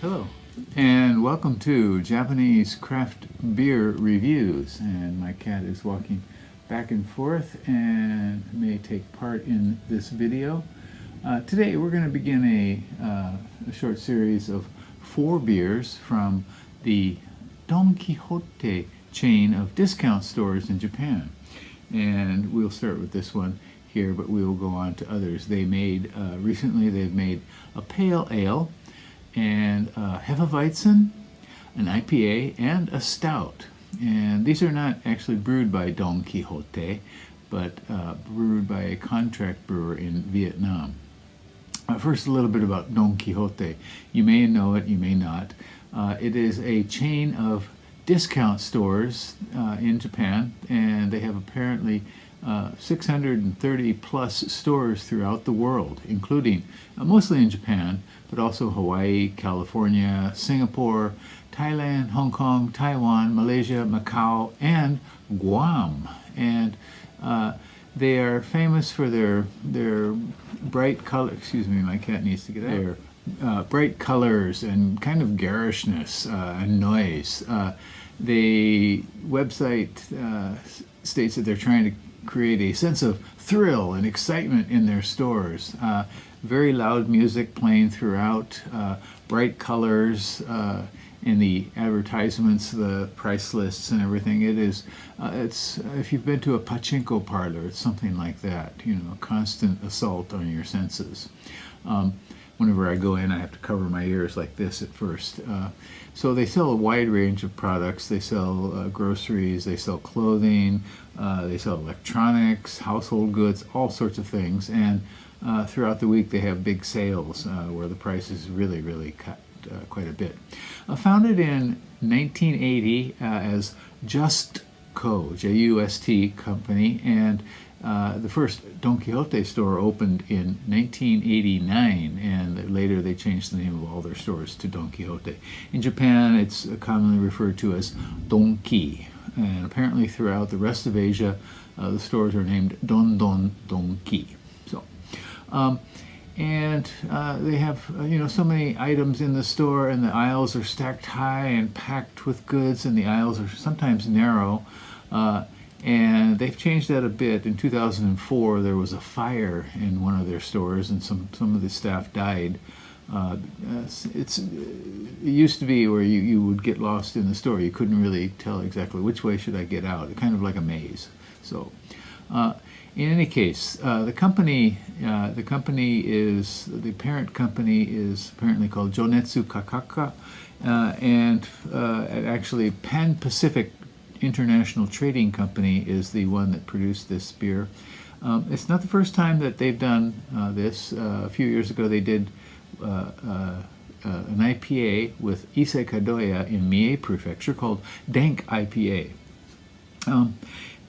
Hello, and welcome to Japanese craft beer reviews. And my cat is walking back and forth and may take part in this video. Today we're going to begin a short series of 4 beers from the Don Quijote chain of discount stores in Japan. And we'll start with this one here, but we will go on to others. They made, recently they've made a pale ale, and Hefeweizen, an IPA, and a stout. And these are not actually brewed by Don Quijote, but brewed by a contract brewer in Vietnam. First, a little bit about Don Quijote. You may know it, you may not. It is a chain of discount stores in Japan, and they have apparently 630 plus stores throughout the world, including mostly in Japan, but also Hawaii, California, Singapore, Thailand, Hong Kong, Taiwan, Malaysia, Macau, and Guam. And they are famous for their bright color. Excuse me, my cat needs to get out. Their bright colors and kind of garishness and noise. The website states that they're trying to create a sense of thrill and excitement in their stores. Very loud music playing throughout, bright colors in the advertisements, the price lists and everything. It is, it's, if you've been to a pachinko parlor, it's something like that, you know, a constant assault on your senses. Whenever I go in, I have to cover my ears like this at first. So they sell a wide range of products. They sell groceries, they sell clothing, they sell electronics, household goods, all sorts of things. And throughout the week they have big sales where the prices really cut quite a bit. Founded in 1980 as Just Co, J-U-S-T company, and the first Don Quijote store opened in 1989, and later they changed the name of all their stores to Don Quijote. In Japan, it's commonly referred to as Don Qui, and apparently throughout the rest of Asia, the stores are named Don Qui. So, and they have so many items in the store, and the aisles are stacked high and packed with goods, and the aisles are sometimes narrow. And they've changed that a bit. In 2004, there was a fire in one of their stores, and some of the staff died. It used to be where you would get lost in the store. You couldn't really tell exactly which way should I get out. Kind of like a maze. So, in any case, the parent company is apparently called Jonetsu Kakaka, and actually Pan Pacific International Trading Company is the one that produced this beer. It's not the first time that they've done this. A few years ago they did an IPA with Ise Kadoya in Mie Prefecture called Dank IPA.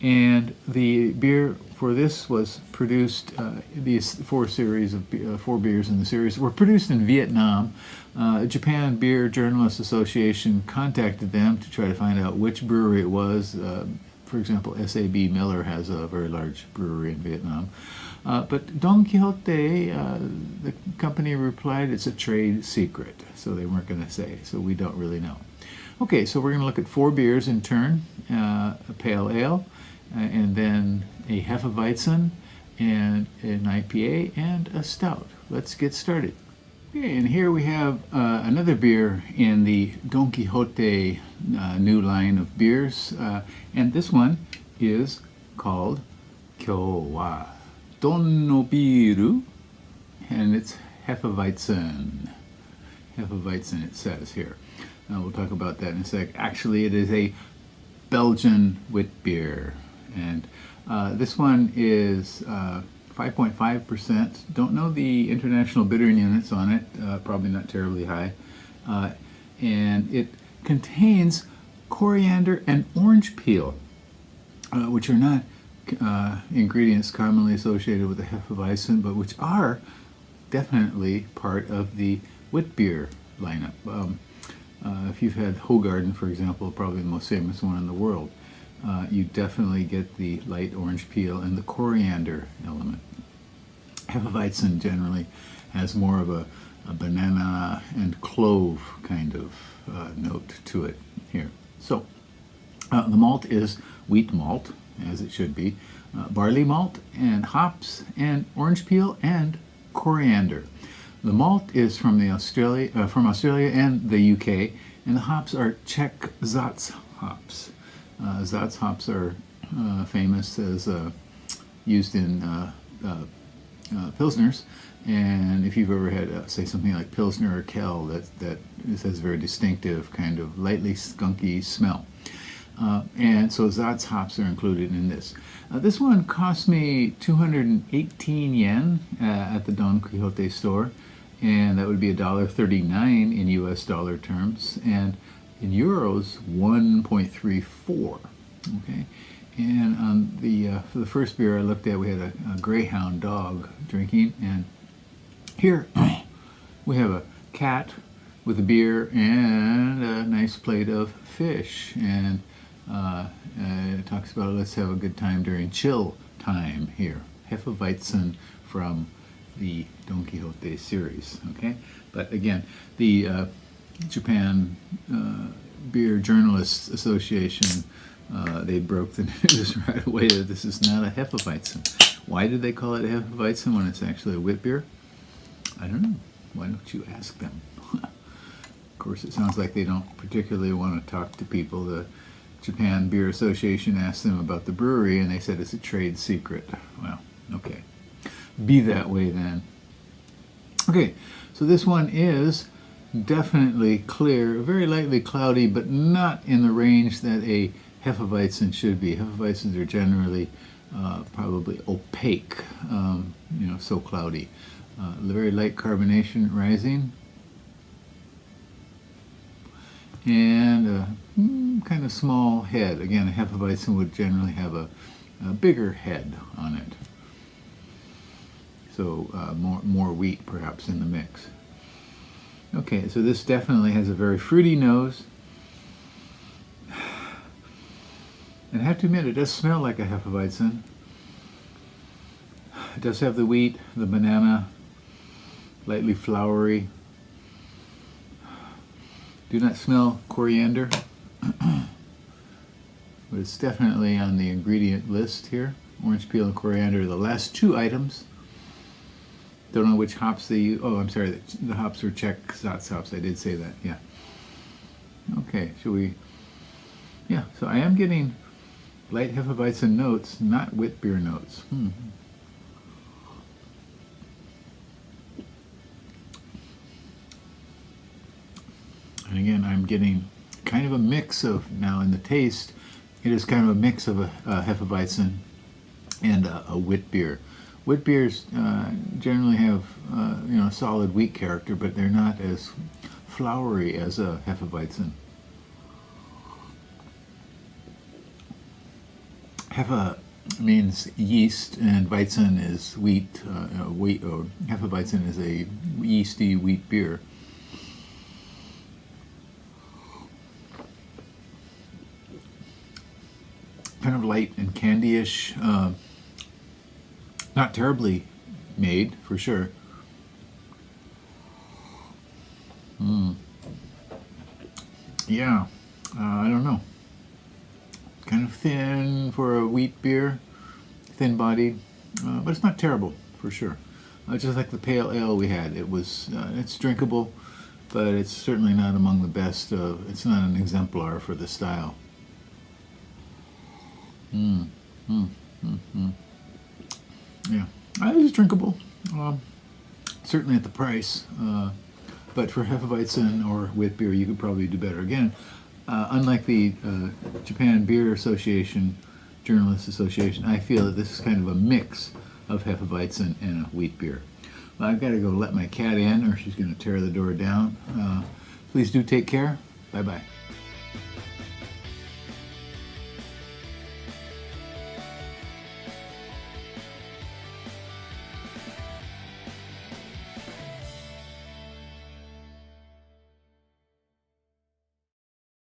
And the beer for this was produced, these 4 series of 4 beers in the series were produced in Vietnam. Japan Beer Journalists Association contacted them to try to find out which brewery it was. For example, S.A.B. Miller has a very large brewery in Vietnam. But Don Quijote, the company replied, it's a trade secret. So they weren't going to say, so we don't really know. Okay, so we're going to look at 4 beers in turn, a pale ale, and then a Hefeweizen, and an IPA, and a stout. Let's get started. Okay, and here we have another beer in the Don Quijote new line of beers, and this one is called 今日は Don no biru, and it's Hefeweizen. Hefeweizen, it says here. We'll talk about that in a sec. Actually, it is a Belgian wit beer, and this one is 5.5%. Don't know the international bittering units on it, probably not terribly high. And it contains coriander and orange peel, which are not ingredients commonly associated with the Hefeweizen, but which are definitely part of the wit beer lineup. If you've had Hoegaarden, for example, probably the most famous one in the world, you definitely get the light orange peel and the coriander element. Hefeweizen generally has more of a a banana and clove kind of note to it here. So the malt is wheat malt, as it should be, barley malt and hops and orange peel and coriander. The malt is from Australia and the UK, and the hops are Czech Zats hops. Zats hops are famous as used in pilsners, and if you've ever had say something like Pilsner or Kel, that has a very distinctive kind of lightly skunky smell. And so Zats hops are included in this. This one cost me 218 yen at the Don Quijote store, and that would be $1.39 in US dollar terms, and in euros 1.34. Okay, and on for the first beer I looked at, we had a greyhound dog drinking, and here we have a cat with a beer and a nice plate of fish, and it talks about let's have a good time during chill time here. Hefeweizen from the Don Quixote series. Okay, but again, the Japan Beer Journalists Association, they broke the news right away that this is not a Hefeweizen. Why did they call it a Hefeweizen when it's actually a wit beer? I don't know. Why don't you ask them? Of course, it sounds like they don't particularly want to talk to people. The Japan Beer Association asked them about the brewery, and they said it's a trade secret. Well, okay. Be that way then. Okay, so this one is definitely clear, very lightly cloudy, but not in the range that a Hefeweizen should be. Hefeweizens are generally probably opaque, so cloudy. Very light carbonation rising, and kind of small head. Again, a Hefeweizen would generally have a bigger head on it. So more wheat perhaps in the mix. Okay, so this definitely has a very fruity nose. And I have to admit, it does smell like a Hefeweizen. It does have the wheat, the banana, lightly flowery. Do not smell coriander, but it's definitely on the ingredient list here. Orange peel and coriander are the last two items. Don't know which hops they use. Oh, I'm sorry, the hops are Czech Zats hops. I did say that, yeah. Okay, shall we? Yeah, so I am getting light Hefeweizen notes, not wit beer notes. And again, I'm getting kind of a mix of, now in the taste, it is kind of a mix of a Hefeweizen and a wit beer. Wit beers generally have solid wheat character, but they're not as flowery as a Hefeweizen. Hefe means yeast, and Weizen is wheat. Or Hefeweizen is a yeasty wheat beer. Kind of light and candy-ish. Not terribly made, for sure. Yeah, I don't know. Kind of thin for a wheat beer, thin-bodied, but it's not terrible, for sure. Just like the pale ale we had, it's drinkable, but it's certainly not among the best. It's not an exemplar for the style. Yeah, it's drinkable, certainly at the price, but for Hefeweizen or wit beer, you could probably do better. Again, unlike the Japan Beer Association, Journalists Association, I feel that this is kind of a mix of Hefeweizen and a wheat beer. Well, I've got to go let my cat in, or she's going to tear the door down. Please do take care. Bye-bye.